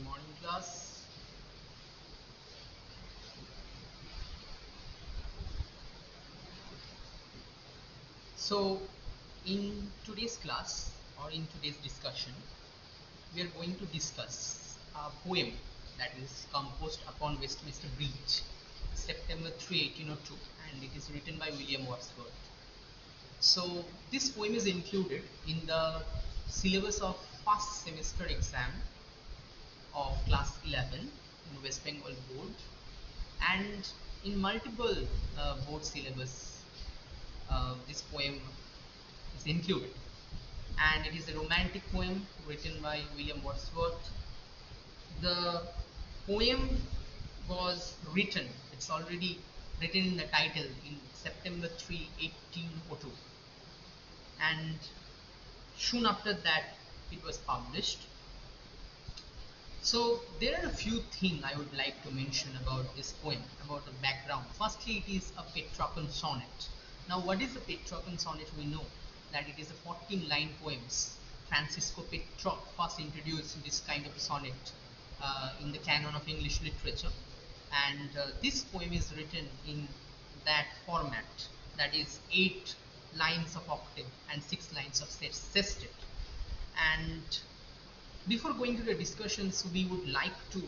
Good morning, class. So, in today's class or in today's discussion, we are going to discuss a poem that is composed upon Westminster Bridge, September 3, 1802, and it is written by William Wordsworth. So, this poem is included in the syllabus of first semester exam of class 11 in West Bengal board, and in multiple board syllabus this poem is included, and it is a romantic poem written by William Wordsworth. The poem was written, it's already written in the title, in September 3, 1802, and soon after that it was published. So there are a few things I would like to mention about this poem, about the background. Firstly, it is a Petrarchan sonnet. Now, what is a Petrarchan sonnet? We know that it is a 14-line poems. Francisco Petrarch first introduced this kind of sonnet in the canon of English literature, and this poem is written in that format, that is 8 lines of octave and 6 lines of sestet. And before going to the discussions, we would like to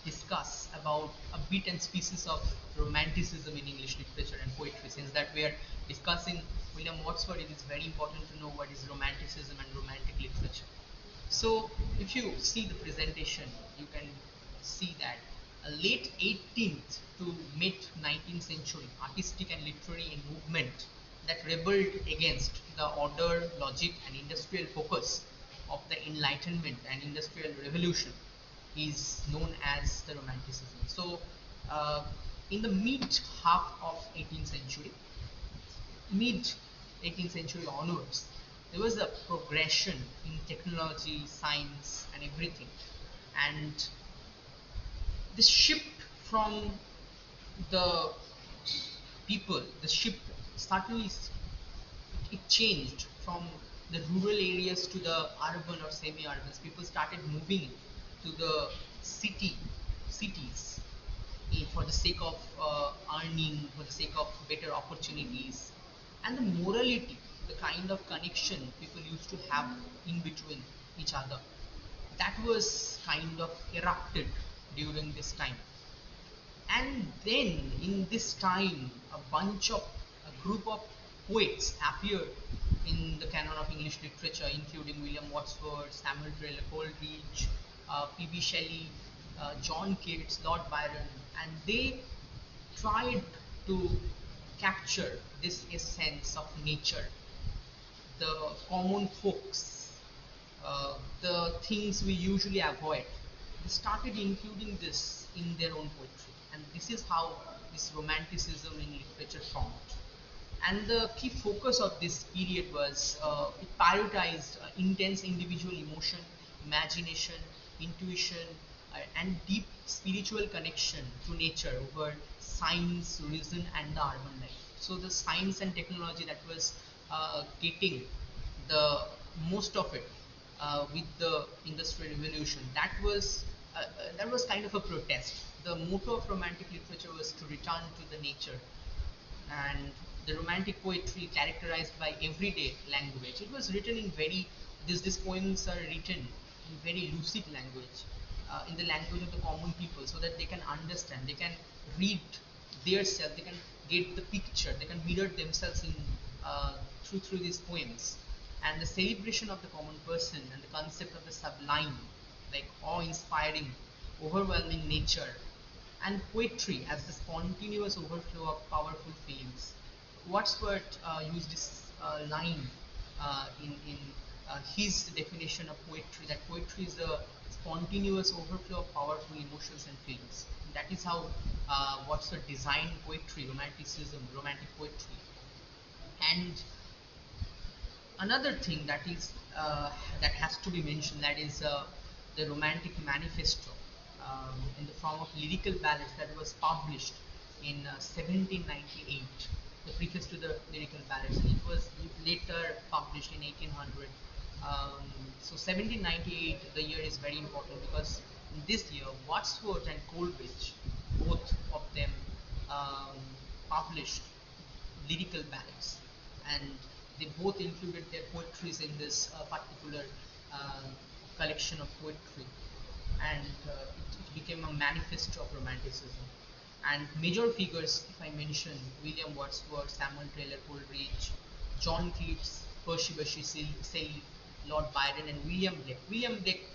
discuss about a bit and species of romanticism in English literature and poetry. Since that we are discussing William Wordsworth, it is very important to know what is romanticism and romantic literature. So if you see the presentation, you can see that a late 18th to mid 19th century artistic and literary movement that rebelled against the order, logic and industrial focus of the Enlightenment and Industrial Revolution is known as the Romanticism. So in the mid half of 18th century, mid 18th century onwards, there was a progression in technology, science and everything, and this shift from the people, the shift certainly it changed from the rural areas to the urban or semi-urban. People started moving to the cities for the sake of earning, for the sake of better opportunities, and the morality, the kind of connection people used to have in between each other, that was kind of erupted during this time. And then in this time, a group of poets appeared in the canon of English literature, including William Wordsworth, Samuel Taylor Coleridge, P.B. Shelley, John Keats, Lord Byron, and they tried to capture this essence of nature, the common folks, the things we usually avoid. They started including this in their own poetry, and this is how this romanticism in literature formed. And the key focus of this period was it prioritized intense individual emotion, imagination, intuition, and deep spiritual connection to nature over science, reason, and the urban life. So the science and technology that was getting the most of it with the industrial revolution, that was kind of a protest. The motto of romantic literature was to return to the nature, and the romantic poetry characterized by everyday language. It was written in very, these poems are written in very lucid language, in the language of the common people, so that they can understand, they can read their self, they can get the picture, they can mirror themselves in through these poems. And the celebration of the common person and the concept of the sublime, like awe-inspiring, overwhelming nature, and poetry as the spontaneous overflow of powerful feelings. Wordsworth used this line in his definition of poetry, that poetry is a spontaneous overflow of powerful emotions and feelings. That is how Wordsworth designed poetry, romanticism, romantic poetry. And another thing that is that has to be mentioned, that is the romantic manifesto in the form of lyrical ballads that was published in 1798, the preface to the lyrical ballads, and it was later published in 1800 Um, so 1798, the year is very important because in this year, Wordsworth and Coleridge, both of them um, published lyrical ballads, and they both included their poetries in this particular uh, collection of poetry, and it became a manifesto of Romanticism. And major figures, if I mention William Wordsworth, Samuel Taylor Coleridge, John Keats, Percy Bysshe Shelley, Lord Byron, and William Blake. William Blake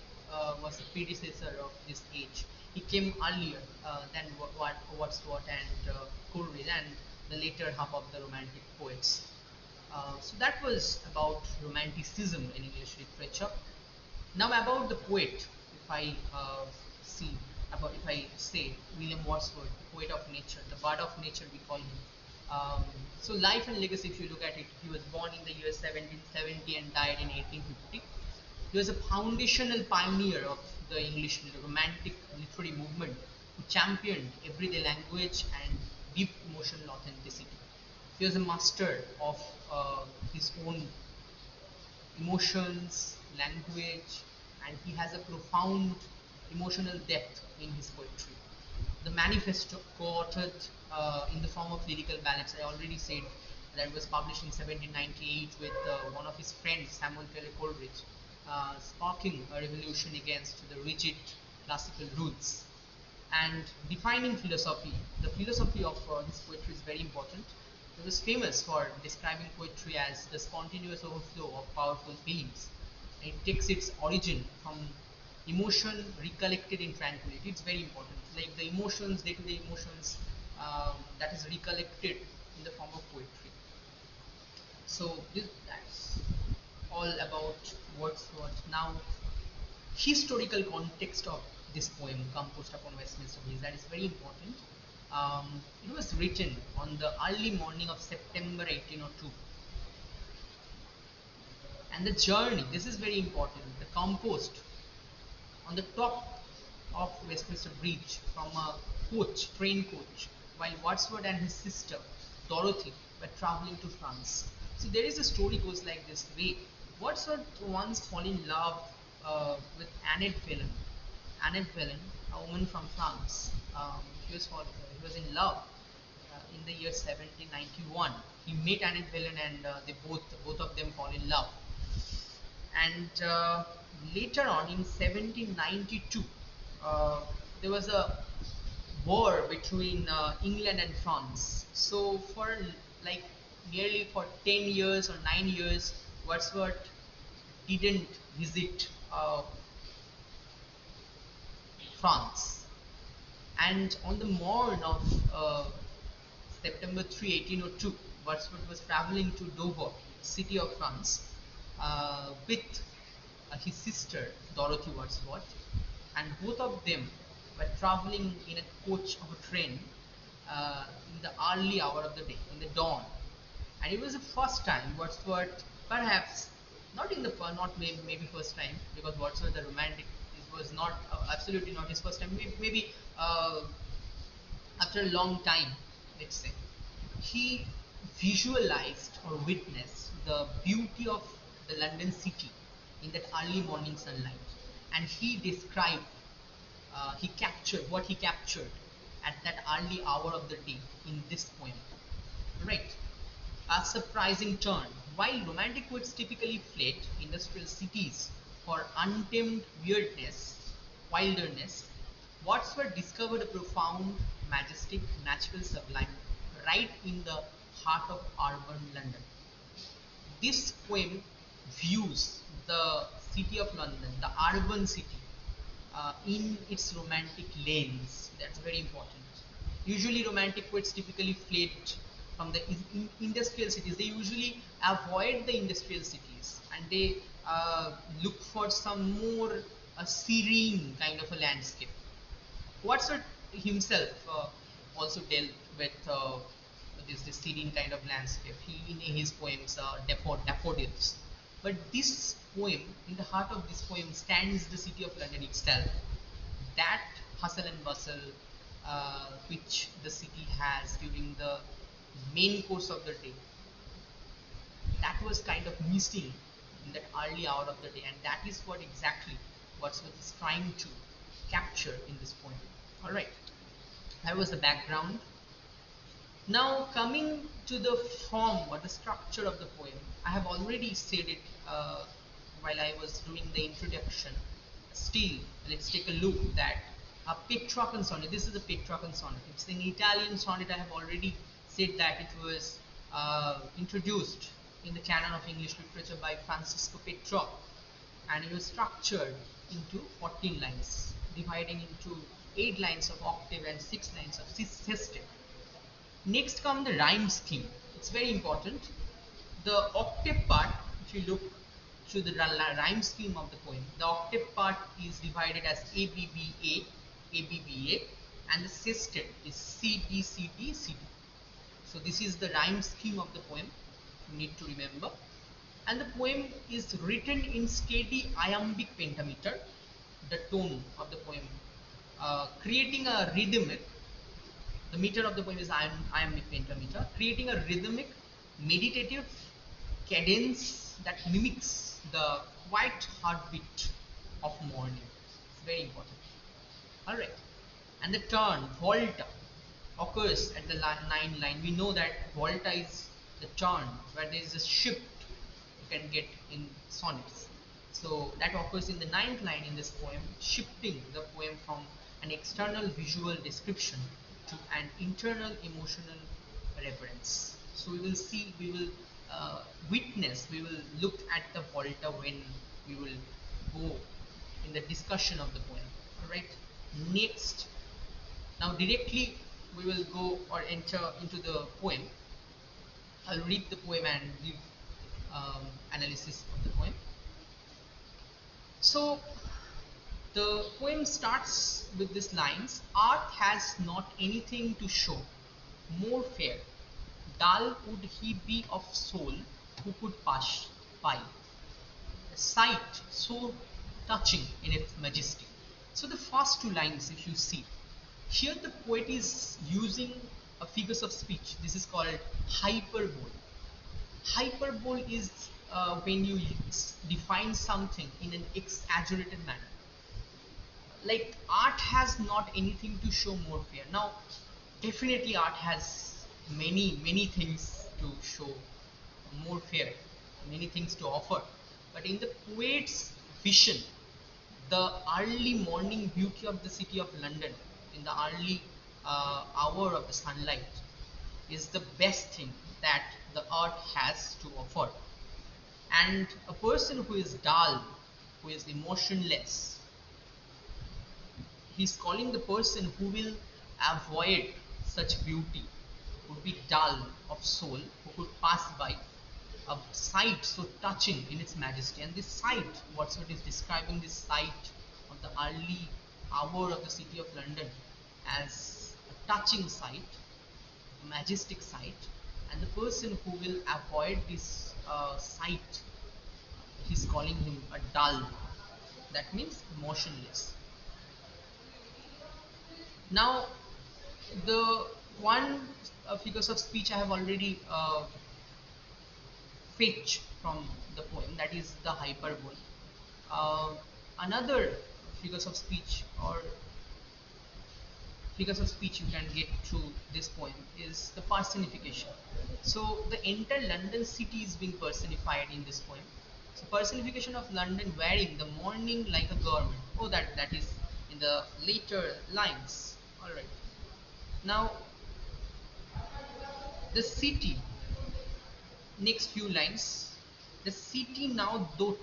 was the predecessor of this age. He came earlier than Wordsworth and Coleridge, and the later half of the Romantic poets. So that was about Romanticism in English literature. Now about the poet, if I if I say William Wordsworth, the poet of nature, the bard of nature, we call him. So life and legacy, if you look at it, he was born in the year 1770 and died in 1850. He was a foundational pioneer of the English Romantic literary movement who championed everyday language and deep emotional authenticity. He was a master of his own emotions, language, and he has a profound emotional depth in his poetry. The manifesto, co-authored in the form of lyrical ballads, I already said that it was published in 1798 with one of his friends, Samuel Taylor Coleridge, sparking a revolution against the rigid classical rules. And defining philosophy, the philosophy of his poetry is very important. He was famous for describing poetry as the spontaneous overflow of powerful feelings. And it takes its origin from emotion recollected in tranquility. It's very important. Like the emotions, day-to-day emotions, that is recollected in the form of poetry. So that's all about Wordsworth. Now, historical context of this poem composed upon Westminster Bridge, that is very important. It was written on the early morning of September 1802, and the journey, this is very important, the composed on the top of Westminster Bridge from a train coach, while Wordsworth and his sister Dorothy were traveling to France. So there is a story goes like this way. Wordsworth once fell in love with Annette Velen. Annette Velen, a woman from France. He was in love in the year 1791. He met Annette Velen, and they both of them fall in love. And later on in 1792, there was a war between England and France. So for like nearly for 10 years or 9 years, Wordsworth didn't visit France. And on the morn of September 3, 1802, Wordsworth was traveling to Dover, city of France, with his sister Dorothy Wordsworth, and both of them were traveling in a coach of a train in the early hour of the day, in the dawn. And it was the first time Wordsworth, perhaps not in the not maybe first time, because Wordsworth the romantic, it was not absolutely not his first time. Maybe after a long time, let's say, he visualized or witnessed the beauty of the London city in that early morning sunlight, and he described, he captured what he captured at that early hour of the day in this poem. Right? A surprising turn. While romantic poets typically fled industrial cities for untamed weirdness, wilderness, Wordsworth discovered a profound, majestic, natural sublime right in the heart of urban London. This poem views the city of London, the urban city, in its romantic lens. That's very important. Usually, romantic poets typically fled from the industrial cities. They usually avoid the industrial cities, and they look for some more serene kind of a landscape. Wordsworth himself also dealt with this serene kind of landscape. He, in his poems, daffodils. But this poem, in the heart of this poem, stands the city of London itself. That hustle and bustle which the city has during the main course of the day, that was kind of missing in that early hour of the day, and that is what exactly Wordsworth is trying to capture in this poem. All right, that was the background. Now coming to the form or the structure of the poem, I have already said it while I was doing the introduction. Still, let's take a look that a Petrarchan sonnet, this is a Petrarchan sonnet. It's an Italian sonnet. I have already said that it was introduced in the canon of English literature by Francisco Petrarch, and it was structured into 14 lines, dividing into 8 lines of octave and 6 lines of sestet. Next come the rhyme scheme. It's very important. The octave part, if you look to the rhyme scheme of the poem, the octave part is divided as ABBA, ABBA, and the sestet is CDCD, CD. So this is the rhyme scheme of the poem. You need to remember. And the poem is written in steady iambic pentameter, the tone of the poem, creating a rhythmic. The meter of the poem is iambic pentameter, creating a rhythmic, meditative cadence that mimics the quiet heartbeat of morning. It's very important. All right, and the turn volta occurs at the 9th line. We know that volta is the turn where there is a shift you can get in sonnets. So that occurs in the 9th line in this poem, shifting the poem from an external visual description to an internal emotional reference. So we will see, we will witness, we will look at the volta when we will go in the discussion of the poem. All right. Next, now directly we will go or enter into the poem. I'll read the poem and give analysis of the poem. So the poem starts with these lines: art has not anything to show more fair, dull would he be of soul who could pass by, a sight so touching in its majesty. So the first 2 lines, if you see, here the poet is using a figures of speech. This is called hyperbole. Hyperbole is when you define something in an exaggerated manner. Like art has not anything to show more fair. Now, definitely art has many things to show more fair, many things to offer. But in the poet's vision, the early morning beauty of the city of London, in the early hour of the sunlight, is the best thing that the art has to offer. And a person who is dull, who is emotionless, he's calling the person who will avoid such beauty, would be dull of soul, who could pass by a sight so touching in its majesty. And this sight, Wordsworth is describing this sight of the early hour of the city of London as a touching sight, a majestic sight, and the person who will avoid this sight, he's calling him a dull. That means motionless. Now, the one figures of speech I have already fetched from the poem, that is the hyperbole. Another figures of speech or figures of speech you can get through this poem is the personification. So the entire London city is being personified in this poem. So personification of London wearing the morning like a garment. Oh, that is in the later lines. All right. Now the city, next few lines, the city now doth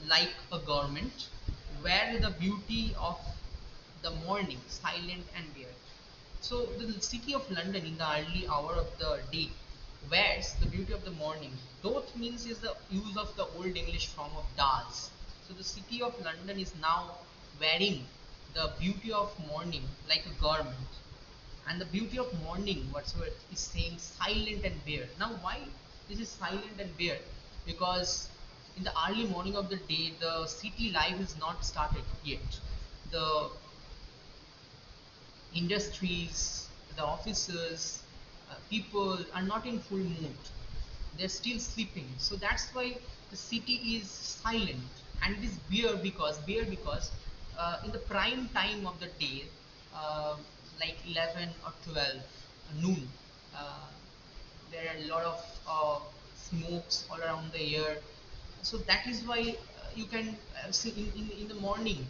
like a garment, where the beauty of the morning silent and bare. So the city of London in the early hour of the day wears the beauty of the morning. Doth means is the use of the old English form of does. So the city of London is now wearing the beauty of morning like a garment. And the beauty of morning, Wordsworth is saying silent and bare. Now why this is silent and bare? Because in the early morning of the day, the city life is not started yet. The industries, the offices, people are not in full mood. They're still sleeping. So that's why the city is silent, and it is bare because in the prime time of the day, uh, like 11 or 12 noon, uh, there are a lot of smokes all around the air. So that is why you can see in the morning,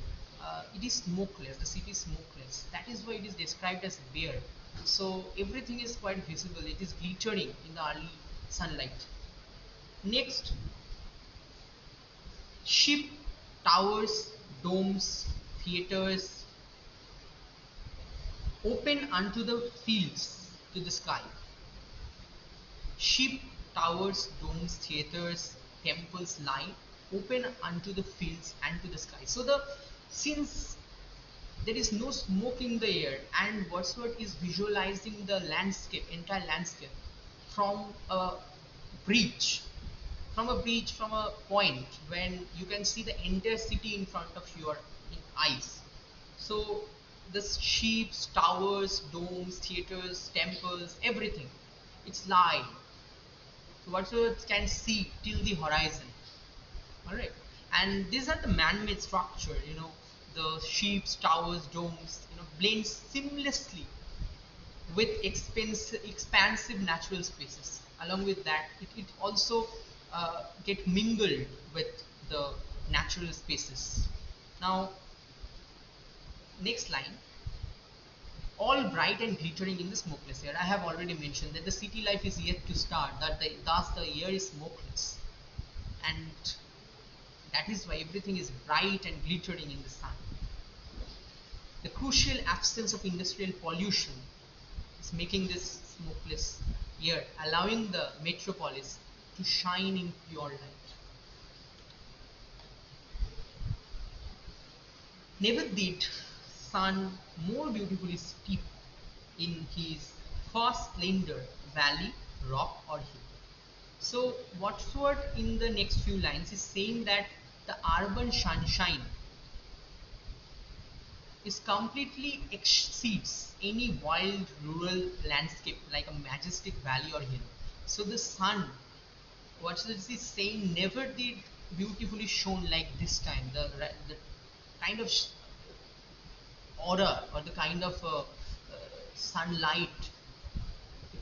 it is smokeless, the city is smokeless. That is why it is described as bare. So everything is quite visible, it is glittering in the early sunlight. Next, ship, towers, domes, theaters open unto the fields, to the sky. Ship, towers, domes, theaters, temples lie open unto the fields and to the sky. So the since there is no smoke in the air, and Wordsworth is visualizing the landscape, entire landscape, from a bridge, from a point when you can see the entire city in front of your eyes. So the ships, towers, domes, theaters, temples, everything, it's live. So Wordsworth can see till the horizon. All right, and these are the man-made structure. The ships, towers, domes, blend seamlessly with expansive natural spaces. Along with that, it also get mingled with the natural spaces. Now, next line. All bright and glittering in the smokeless air. I have already mentioned that the city life is yet to start. Thus the air is smokeless, and that is why everything is bright and glittering in the sun. The crucial absence of industrial pollution is making this smokeless air, allowing the metropolis to shine in pure light. Never did sun more beautifully steep in his first splendor valley, rock, or hill. So Wordsworth in the next few lines is saying that the urban sunshine is completely exceeds any wild rural landscape like a majestic valley or hill. So the sun, Wordsworth is saying, never did beautifully shone like this time. The kind of aura, or the kind of sunlight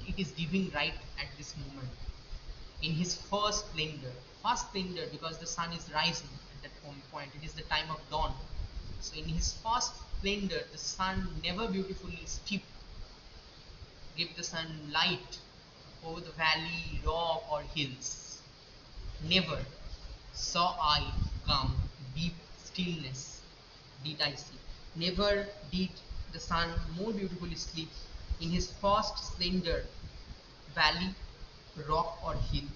it is giving right at this moment in his first splendor, because the sun is rising at that point, it is the time of dawn. So in his first splendor, the sun never beautifully steep give the sun light over the valley, rock, or hills. Never saw I calm deep stillness did I see. Never did the sun more beautifully sleep in his first splendor valley, rock, or hill.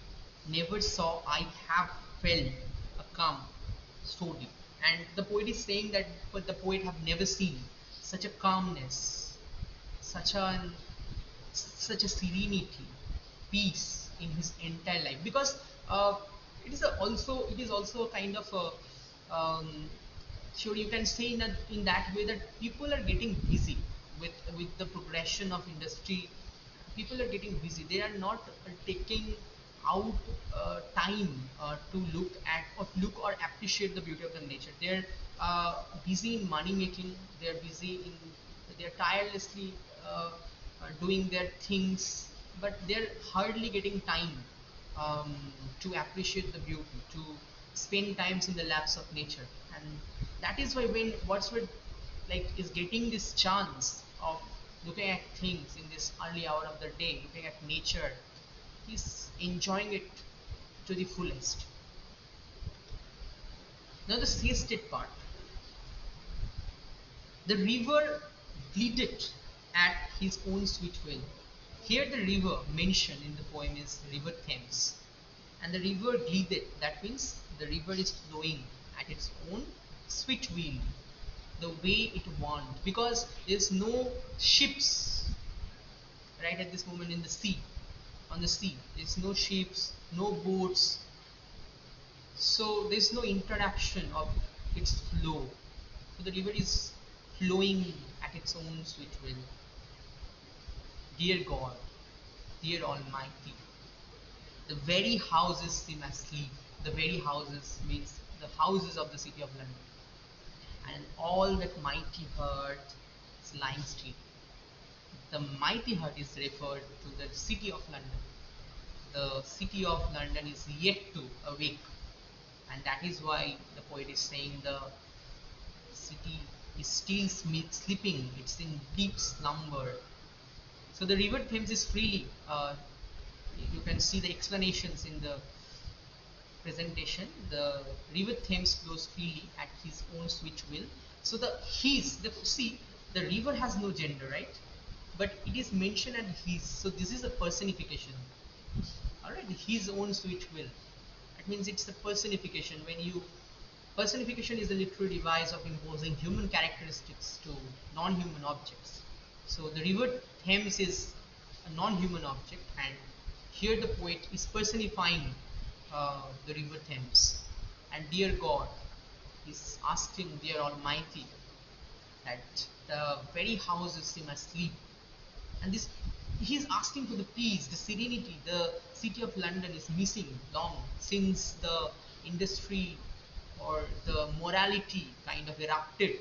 Never saw I have felt a calm so deep. And the poet is saying that, but the poet have never seen such a calmness, such a such a serenity, peace in his entire life. Because it is also a kind of a sure, you can say in that way that people are getting busy with the progression of industry. People are getting busy, they are not taking out time to look or appreciate the beauty of the nature. They're busy in money making, they're busy in, they're tirelessly doing their things, but they're hardly getting time um, to appreciate the beauty, to spend times in the laps of nature. And that is why when Wordsworth is getting this chance of looking at things in this early hour of the day, looking at nature, he's enjoying it to the fullest. Now the siested part. The river glided at his own sweet will. Here the river mentioned in the poem is river Thames. And the river glided, that means the river is flowing at its own sweet will, the way it wants, because there's no ships right at this moment in the sea, on the sea. There's no ships, no boats, so there's no interaction of its flow. So the river is flowing at its own sweet will. Dear God, dear Almighty, the very houses seem asleep. the very houses means the houses of the city of London, and all that mighty herd is lying still. The mighty herd is referred to the city of London. The city of London is yet to awake, and that is why the poet is saying the city is still sleeping, it's in deep slumber. So the river Thames is freely, you can see the explanations in the presentation. The river Thames flows freely at his own sweet will. So see, the river has no gender, right? But it is mentioned as his, so this is a personification. Alright, his own sweet will. That means it's the personification. Personification is the literary device of imposing human characteristics to non-human objects. So the river Thames is a non-human object, and here the poet is personifying the river Thames. And dear God is asking dear Almighty that the very houses seem asleep, and this he is asking for the peace, the serenity. The city of London is missing long since the industry or the morality kind of erupted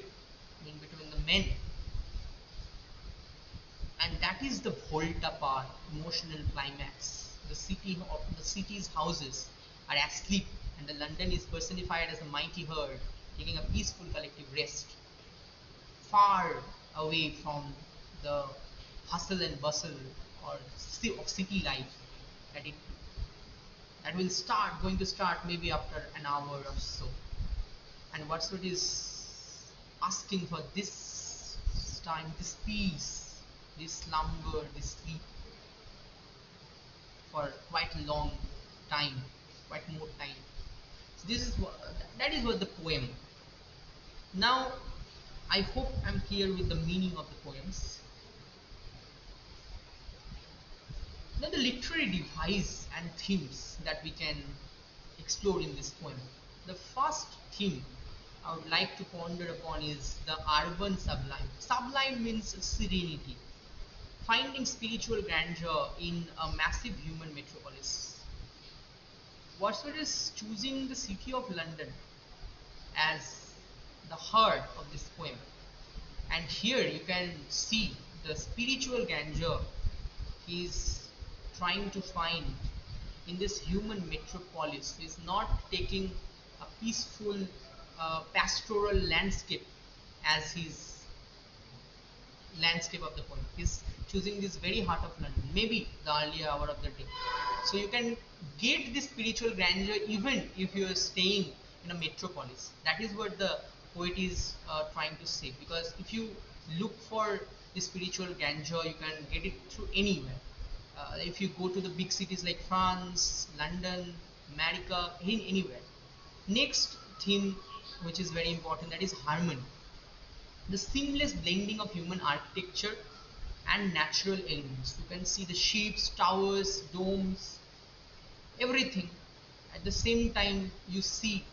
in between the men, and that is the volte-apart emotional climax. The city's houses are asleep, and the London is personified as a mighty herd taking a peaceful collective rest, far away from the hustle and bustle or of city life that going to start maybe after an hour or so. And Wordsworth is asking for this time, this peace, this slumber, this sleep for quite a long time, quite more time. So that is what the poem. Now I hope I'm clear with the meaning of the poems. Now the literary device and themes that we can explore in this poem. The first theme I would like to ponder upon is the urban sublime. Sublime means serenity, finding spiritual grandeur in a massive human metropolis. Wordsworth is choosing the city of London as the heart of this poem, and here you can see the spiritual grandeur he is trying to find in this human metropolis. He is not taking a peaceful pastoral landscape as his landscape of the poem. He is choosing this very heart of London, maybe the earlier hour of the day. So you can get this spiritual grandeur even if you are staying in a metropolis. That is what the poet is trying to say, because if you look for the spiritual grandeur, you can get it through anywhere. If you go to the big cities like France, London, America, anywhere. Next theme, which is very important, that is harmony. The seamless blending of human architecture and natural elements. You can see the ships, towers, domes, everything. At the same time, you see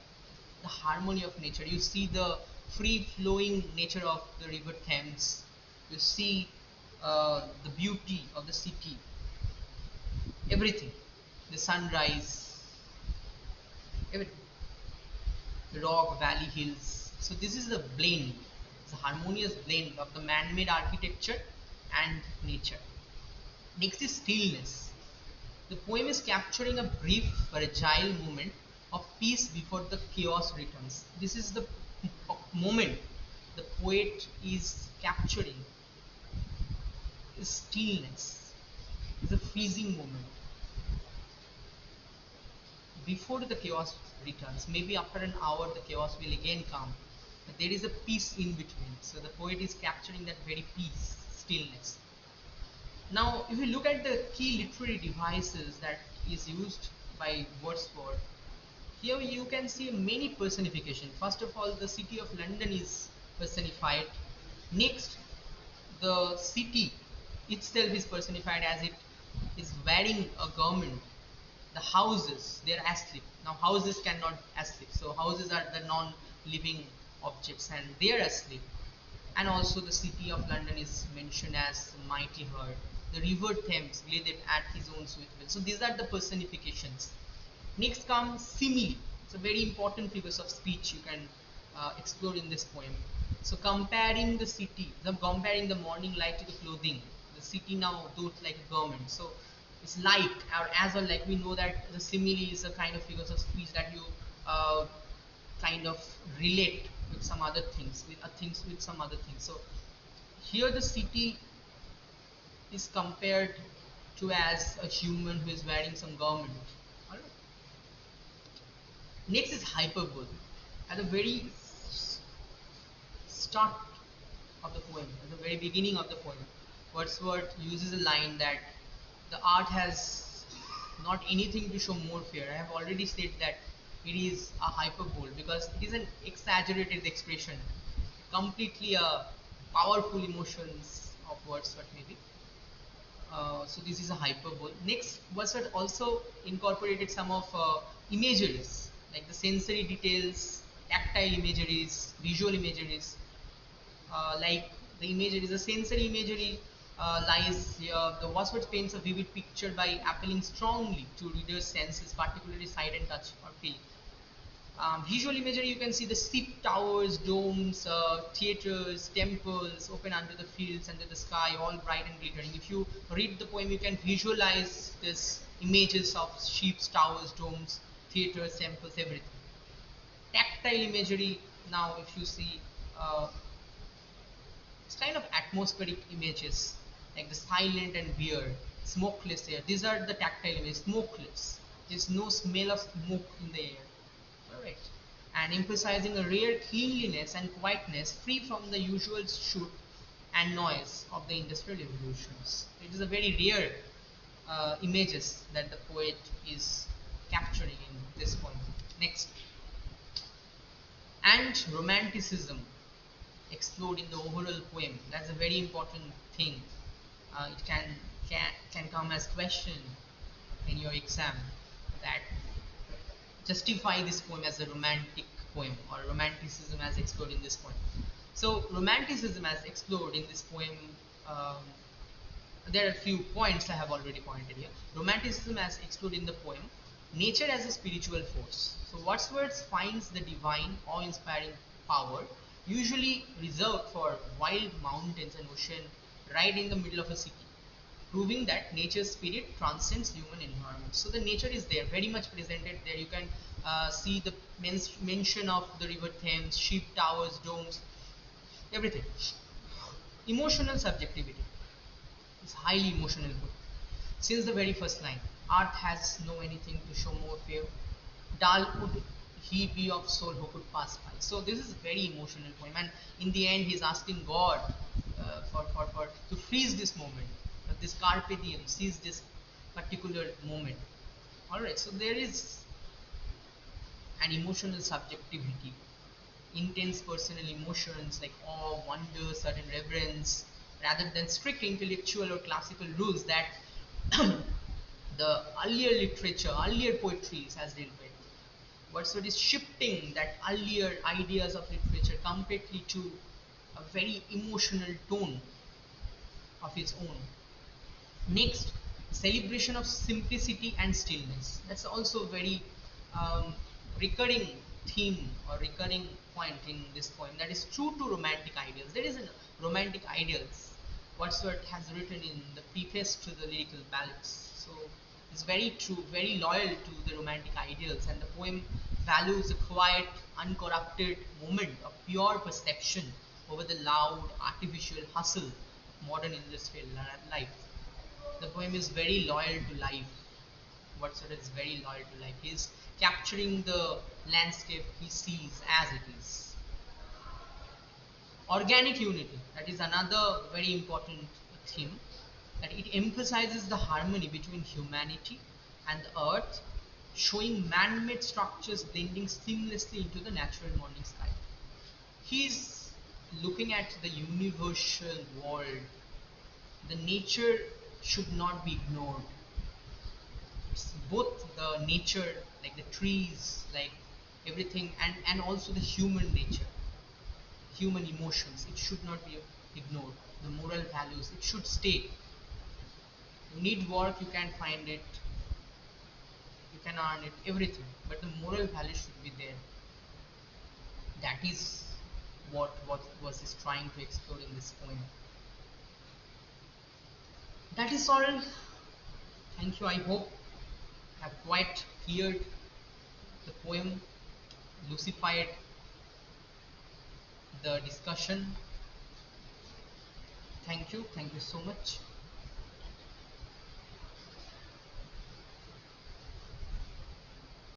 the harmony of nature. You see the free flowing nature of the river Thames. You see the beauty of the city, everything, the sunrise, everything, the rock, valley, hills. So this is the blend, it's a harmonious blend of the man-made architecture and nature. Next is stillness. The poem is capturing a brief, fragile moment of peace before the chaos returns. This is the moment the poet is capturing. Is stillness. It's a freezing moment before the chaos returns. Maybe after an hour the chaos will again come, but there is a peace in between. So the poet is capturing that very peace, stillness. Now if you look at the key literary devices that is used by Wordsworth, here you can see many personification. First of all, the city of London is personified. Next, the city itself is personified as it is wearing a garment. The houses, they are asleep. Now houses cannot asleep, so houses are the non-living objects and they are asleep. And also the city of London is mentioned as mighty herd. The river Thames glided at his own sweet will. So these are the personifications. Next comes simile. It's a very important figures of speech you can explore in this poem. So comparing comparing the morning light to the clothing. The city now looks like a garment. So it's light, or as well, like we know that the simile is a kind of figures of speech that you uh, kind of relate with some other things, with some other things. So here the city is compared to as a human who is wearing some garment. Alright. Next is hyperbole. At the very start of the poem, at the very beginning of the poem, Wordsworth uses a line that the art has not anything to show more fear. I have already said that it is a hyperbole because it is an exaggerated expression, completely a powerful emotions of Wordsworth maybe. So this is a hyperbole. Next, Wordsworth also incorporated some of imageries, like the sensory details, tactile imageries, visual imageries, like the imagery, the sensory imagery lies here. The Wordsworth paints a vivid picture by appealing strongly to readers' senses, particularly sight and touch or feel. Visual imagery, you can see the steep towers, domes, theaters, temples open under the fields, under the sky, all bright and glittering. If you read the poem, you can visualize this images of ships, towers, domes, theaters, temples, everything. Tactile imagery, now if you see, uh, it's kind of atmospheric images, like the silent and bare, smokeless air. These are the tactile images, smokeless. There's no smell of smoke in the air. Alright. And emphasizing a rare cleanliness and quietness free from the usual shoot and noise of the industrial revolutions. It is a very rare images that the poet is capturing in this poem. Next. And romanticism explored in the overall poem. That's a very important thing. It can come as question in your exam, that justify this poem as a romantic poem, or romanticism as explored in this poem. So romanticism as explored in this poem, um, there are a few points I have already pointed here. Romanticism as explored in the poem, nature as a spiritual force. So Wordsworth finds the divine, awe-inspiring power usually reserved for wild mountains and ocean right in the middle of a city, proving that nature's spirit transcends human environment. So the nature is there, very much presented there. You can see the mention of the river Thames, sheep towers, domes, everything. Emotional subjectivity is highly emotional book. Since the very first line, art has no anything to show more fear. Dull would he be of soul who could pass by. So this is a very emotional poem, and in the end, he's asking God for to freeze this moment, this carpe diem, seize this particular moment. All right, so there is an emotional subjectivity, intense personal emotions like awe, wonder, certain reverence, rather than strict intellectual or classical rules that the earlier literature, earlier poetry has dealt with. Wordsworth is shifting that earlier ideas of literature completely to a very emotional tone of its own. Next, celebration of simplicity and stillness. That's also a very recurring theme or recurring point in this poem, that is true to romantic ideals. There is a romantic ideals Wordsworth has written in the preface to the lyrical ballads. So it's very true, very loyal to the romantic ideals, and the poem values a quiet, uncorrupted moment of pure perception over the loud, artificial hustle of modern industrial life. The poem is very loyal to life. Wordsworth is very loyal to life. He is capturing the landscape he sees as it is. Organic unity, that is another very important theme, that it emphasizes the harmony between humanity and the earth, showing man-made structures blending seamlessly into the natural morning sky. He is looking at the universal world. The nature should not be ignored. It's both the nature, like the trees, like everything, and also the human nature, human emotions. It should not be ignored. The moral values, it should stay. You need work, you can find it. You can earn it, everything, but the moral value should be there. That is what was is trying to explore in this poem. That is all. Thank you. I hope I have quite cleared the poem, lucified the discussion. Thank you so much.